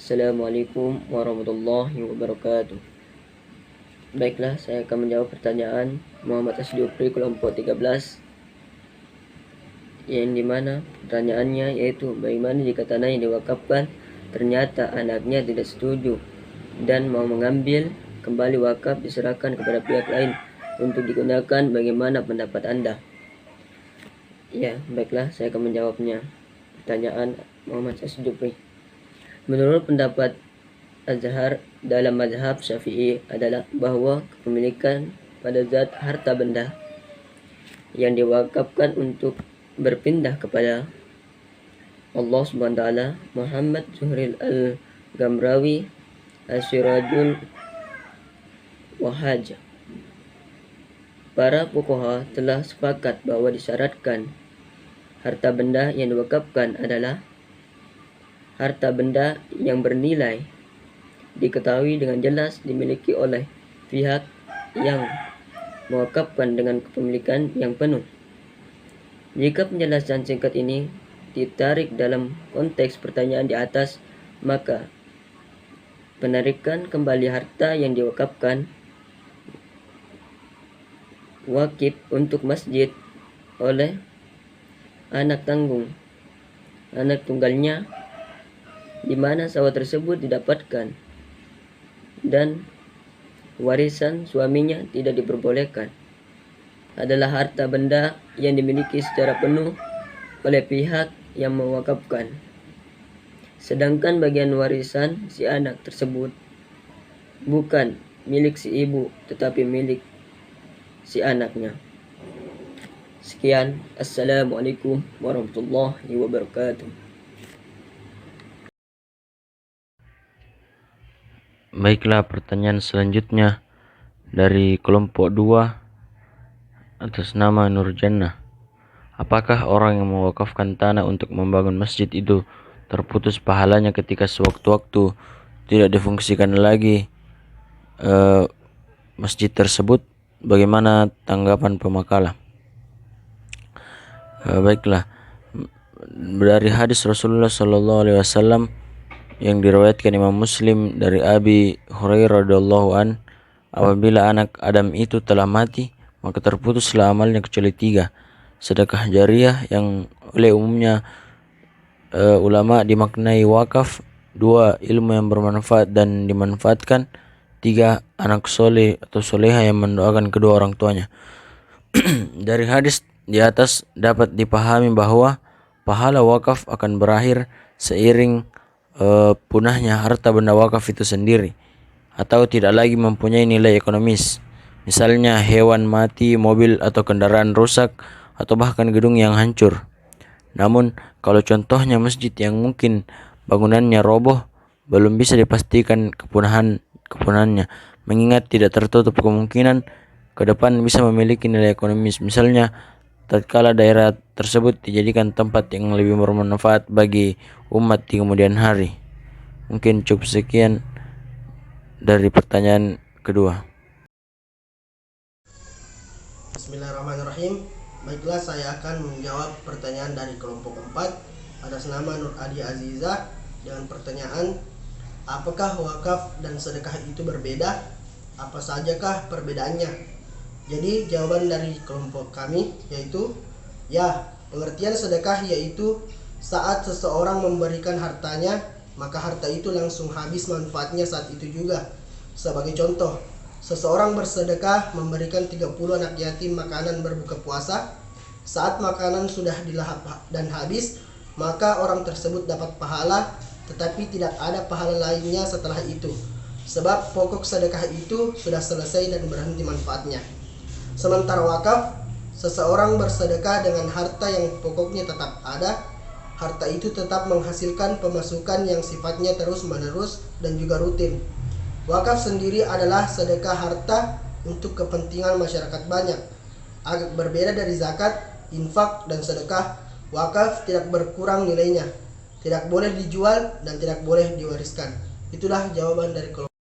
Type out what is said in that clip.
Assalamualaikum warahmatullahi wabarakatuh. Baiklah, saya akan menjawab pertanyaan Muhammad Asdiupri kelompok 13, yang dimana pertanyaannya yaitu bagaimana jika tanah yang diwakafkan ternyata anaknya tidak setuju dan mau mengambil kembali wakaf diserahkan kepada pihak lain untuk digunakan, bagaimana pendapat Anda? Ya, baiklah, saya akan menjawabnya. Pertanyaan Muhammad Asdiupri. Menurut pendapat Azhar dalam mazhab Syafi'i adalah bahwa kepemilikan pada zat harta benda yang diwakafkan untuk berpindah kepada Allah SWT. Muhammad Zuhril Al-Gamrawi Asyrajul Wahaj. Para fuqaha telah sepakat bahwa disyaratkan harta benda yang diwakafkan adalah harta benda yang bernilai diketahui dengan jelas dimiliki oleh pihak yang mewakafkan dengan kepemilikan yang penuh. Jika penjelasan singkat ini ditarik dalam konteks pertanyaan di atas, maka penarikan kembali harta yang diwakafkan wakif untuk masjid oleh anak tunggalnya di mana sawah tersebut didapatkan dan warisan suaminya tidak diperbolehkan adalah harta benda yang dimiliki secara penuh oleh pihak yang mewakafkan. Sedangkan bagian warisan si anak tersebut bukan milik si ibu tetapi milik si anaknya. Sekian, Assalamualaikum warahmatullahi wabarakatuh. Baiklah, pertanyaan selanjutnya dari kelompok 2 atas nama Nurjannah. Apakah orang yang mewakafkan tanah untuk membangun masjid itu terputus pahalanya ketika sewaktu-waktu tidak difungsikan lagi masjid tersebut? Bagaimana tanggapan pemakalah? Baiklah, dari hadis Rasulullah SAW yang diriwayatkan Imam Muslim dari Abi Hurairah radhiyallahu an, apabila anak Adam itu telah mati, maka terputuslah amalnya kecuali 3: sedekah jariah yang oleh umumnya ulama dimaknai wakaf, 2 ilmu yang bermanfaat dan dimanfaatkan, 3 anak soleh atau soleha yang mendoakan kedua orang tuanya. Dari hadis di atas dapat dipahami bahwa pahala wakaf akan berakhir seiring punahnya harta benda wakaf itu sendiri, atau tidak lagi mempunyai nilai ekonomis. Misalnya hewan mati, mobil atau kendaraan rusak, atau bahkan gedung yang hancur. Namun kalau contohnya masjid yang mungkin bangunannya roboh, belum bisa dipastikan kepunahannya, mengingat tidak tertutup kemungkinan ke depan bisa memiliki nilai ekonomis. Misalnya tatkala daerah tersebut dijadikan tempat yang lebih bermanfaat bagi umat di kemudian hari. Mungkin cukup sekian dari pertanyaan kedua. Bismillahirrahmanirrahim. Baiklah, saya akan menjawab pertanyaan dari kelompok 4 atas nama Nur Adi Azizah dengan pertanyaan, apakah wakaf dan sedekah itu berbeda? Apa sajakah perbedaannya? Jadi jawaban dari kelompok kami yaitu ya, pengertian sedekah yaitu saat seseorang memberikan hartanya, maka harta itu langsung habis manfaatnya saat itu juga. Sebagai contoh, seseorang bersedekah memberikan 30 anak yatim makanan berbuka puasa. Saat makanan sudah dilahap dan habis, maka orang tersebut dapat pahala, tetapi tidak ada pahala lainnya setelah itu, sebab pokok sedekah itu sudah selesai dan berhenti manfaatnya. Sementara wakaf, seseorang bersedekah dengan harta yang pokoknya tetap ada. Harta itu tetap menghasilkan pemasukan yang sifatnya terus-menerus dan juga rutin. Wakaf sendiri adalah sedekah harta untuk kepentingan masyarakat banyak. Agak berbeda dari zakat, infak, dan sedekah, wakaf tidak berkurang nilainya, tidak boleh dijual dan tidak boleh diwariskan. Itulah jawaban dari kelompok